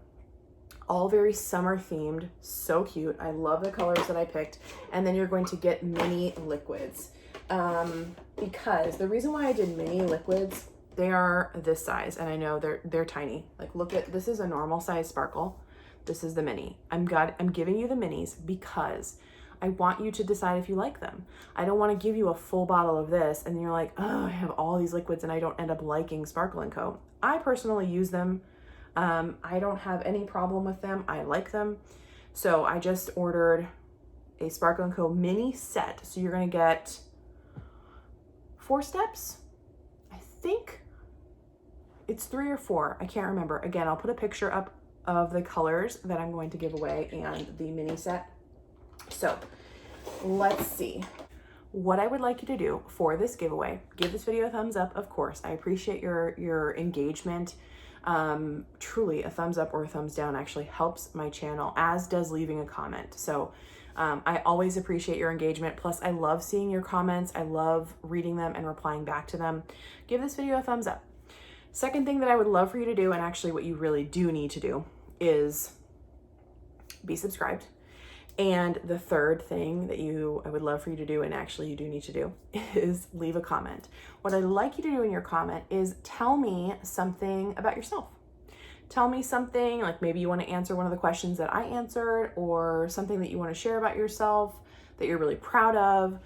all very summer themed, so cute. I love the colors that I picked. And then you're going to get mini liquids. Because the reason why I did mini liquids, they are this size, and I know they're tiny. Like, look at, this is a normal size sparkle. This is the mini. I'm giving you the minis because I want you to decide if you like them. I don't want to give you a full bottle of this and you're like, oh, I have all these liquids and I don't end up liking Sparkle & Co. I personally use them. I don't have any problem with them. I like them. So I just ordered a Sparkle & Co. mini set. So you're going to get 4 steps. I think it's 3 or 4. I can't remember. Again, I'll put a picture up of the colors that I'm going to give away and the mini set. So let's see what I would like you to do for this giveaway. Give this video a thumbs up, of course. I appreciate your engagement. Truly, a thumbs up or a thumbs down actually helps my channel, as does leaving a comment. So I always appreciate your engagement. Plus, I love seeing your comments. I love reading them and replying back to them. Give this video a thumbs up. Second thing that I would love for you to do, and actually what you really do need to do, is be subscribed. And the third thing that I would love for you to do, and actually you do need to do, is leave a comment. What I'd like you to do in your comment is tell me something about yourself. Tell me something, like maybe you want to answer one of the questions that I answered, or something that you want to share about yourself that you're really proud of,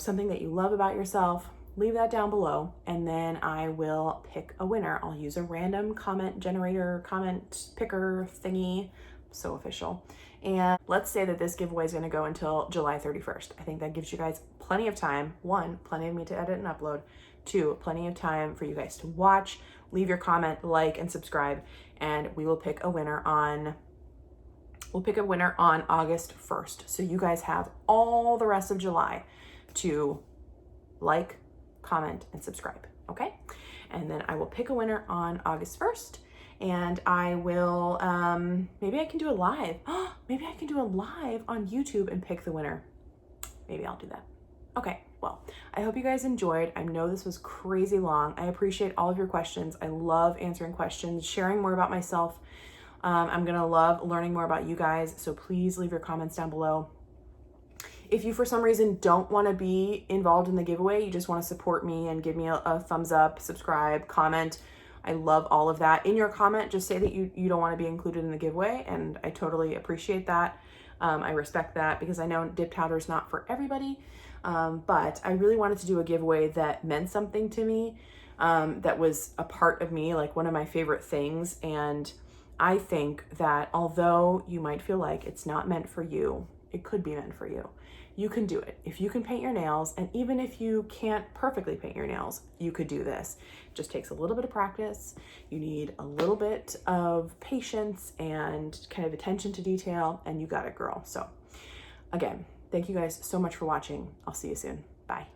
something that you love about yourself. Leave that down below, and then I will pick a winner. I'll use a random comment generator, comment picker thingy, so official. And let's say that this giveaway is going to go until July 31st. I think that gives you guys plenty of time. 1, plenty of me to edit and upload. 2, plenty of time for you guys to watch, leave your comment, like, and subscribe, and we will pick a winner on August 1st. So you guys have all the rest of July to like, comment, and subscribe, okay? And then I will pick a winner on August 1st. And I will, maybe I can do a live. Maybe I can do a live on YouTube and pick the winner. Maybe I'll do that. Okay, well, I hope you guys enjoyed. I know this was crazy long. I appreciate all of your questions. I love answering questions, sharing more about myself. I'm gonna love learning more about you guys, so please leave your comments down below. If you, for some reason, don't want to be involved in the giveaway, you just want to support me and give me a thumbs up, subscribe, comment. I love all of that. In your comment, just say that you don't want to be included in the giveaway, and I totally appreciate that. I respect that because I know dip powder is not for everybody, but I really wanted to do a giveaway that meant something to me, that was a part of me, like one of my favorite things. And I think that although you might feel like it's not meant for you, it could be meant for you. You can do it. If you can paint your nails, and even if you can't perfectly paint your nails, you could do this. It just takes a little bit of practice. You need a little bit of patience and kind of attention to detail, and you got it, girl. So again, thank you guys so much for watching. I'll see you soon. Bye.